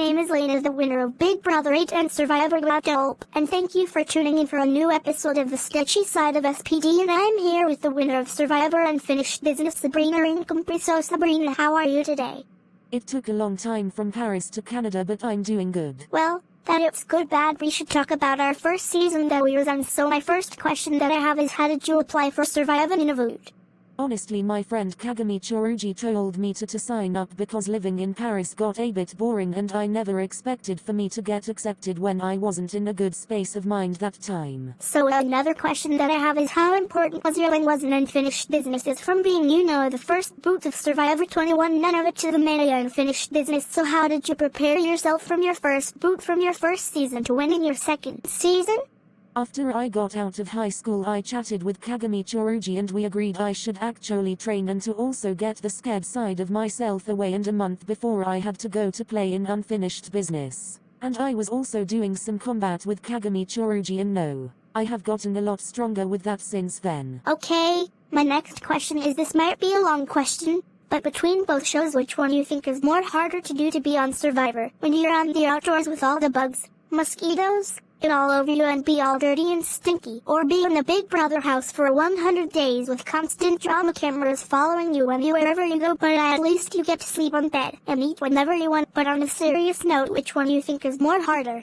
name is Lena, the winner of Big Brother 8 and Survivor Guadeloupe, and thank you for tuning in for a new episode of the Stitchy Side of SPD, and I'm here with the winner of Survivor Unfinished Business, Sabrina raincormpix. So Sabrina, how are you today? It took a long time from Paris to Canada, but I'm doing good. Well, that it's good bad, we should talk about our first season that we was on. So my first question that I have is, how did you apply for Survivor Nunavut? Honestly, my friend Kagami Chorugi told me to sign up because living in Paris got a bit boring and I never expected for me to get accepted when I wasn't in a good space of mind that time. So another question that I have is, how important was your win was an unfinished businesses from being, the first boot of Survivor 21 Nunavut to the many unfinished business? So how did you prepare yourself from your first boot from your first season to winning your second season? After I got out of high school, I chatted with Kagami Chorugi and we agreed I should actually train and to also get the scared side of myself away, and a month before I had to go to play in Unfinished Business. And I was also doing some combat with Kagami Chorugi, and no, I have gotten a lot stronger with that since then. Okay, my next question is, this might be a long question, but between both shows, which one you think is more harder to do to be on Survivor? When you're on the outdoors with all the bugs, mosquitoes, get all over you and be all dirty and stinky, or be in the Big Brother house for 100 days with constant drama cameras following you wherever you go, but at least you get to sleep on bed and eat whenever you want? But on a serious note, which one you think is more harder?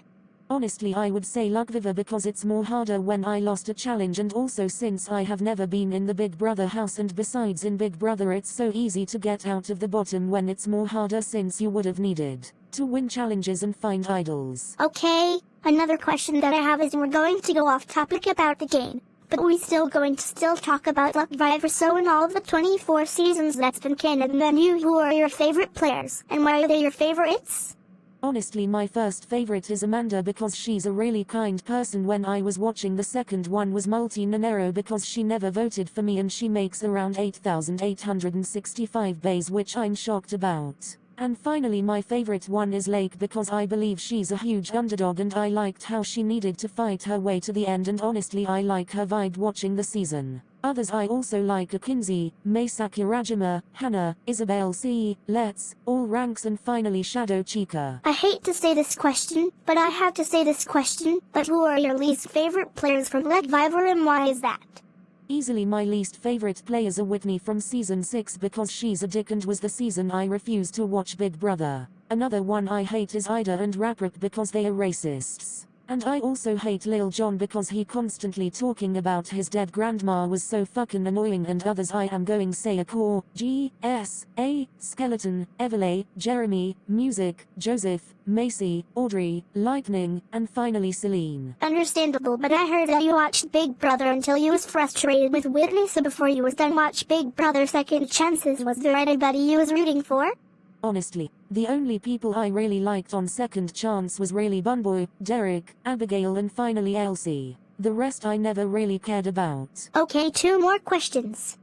Honestly, I would say Lugviva, because it's more harder when I lost a challenge, and also since I have never been in the Big Brother house, and besides in Big Brother it's so easy to get out of the bottom when it's more harder since you would have needed to win challenges and find idols. Okay, another question that I have is, we're going to go off topic about the game, but we still talk about Lugviva. So in all of the 24 seasons that's been canon, then who are your favorite players, and why are they your favorites? Honestly, my first favorite is Amanda because she's a really kind person. When I was watching, the second one was Multi Nanero because she never voted for me and she makes around 8,865 bays, which I'm shocked about. And finally, my favorite one is Lake because I believe she's a huge underdog and I liked how she needed to fight her way to the end, and honestly I like her vibe watching the season. Others I also like are Kinsey, Maysaki Rajima, Hannah, Isabel C, Let's, All Ranks, and finally Shadow Chica. I hate to say this question, but I have to say this question, but who are your least favorite players from Lugviva and why is that? Easily my least favorite players are Whitney from season 6 because she's a dick and was the season I refused to watch Big Brother. Another one I hate is Ida and Raprik because they are racists. And I also hate Lil Jon because he constantly talking about his dead grandma was so fucking annoying. And others I am going say a Core, G, S, A, Skeleton, Everlay, Jeremy, Music, Joseph, Macy, Audrey, Lightning, and finally Celine. Understandable, but I heard that you watched Big Brother until you was frustrated with Whitney, so before you was done watch Big Brother Second Chances, was there anybody you was rooting for? Honestly, the only people I really liked on Second Chance was really Bunboy, Derek, Abigail, and finally Elsie. The rest I never really cared about. Okay, 2 more questions.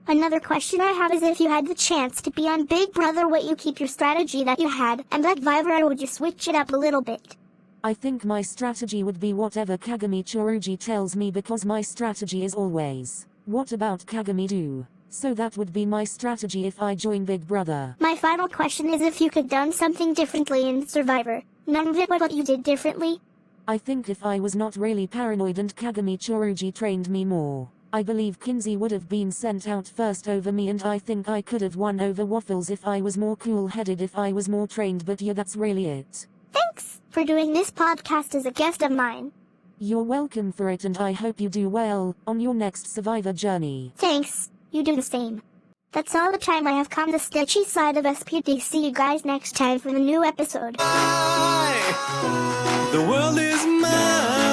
Another question I have is, if you had the chance to be on Big Brother, would you keep your strategy that you had and Lugviva, or would you switch it up a little bit? I think my strategy would be whatever Kagami Chorugi tells me because my strategy is always, what about Kagami do? So that would be my strategy if I join Big Brother. My final question is, if you could done something differently in Survivor, none of it, what you did differently? I think if I was not really paranoid and Kagami Chorugi trained me more, I believe Kinsey would have been sent out first over me, and I think I could have won over Waffles if I was more cool-headed, if I was more trained, but yeah, that's really it. Thanks for doing this podcast as a guest of mine. You're welcome for it, and I hope you do well on your next Survivor journey. Thanks. You do the same. That's all the time I have come the Stitchy Side of SPD. See you guys next time for the new episode. The world is mine.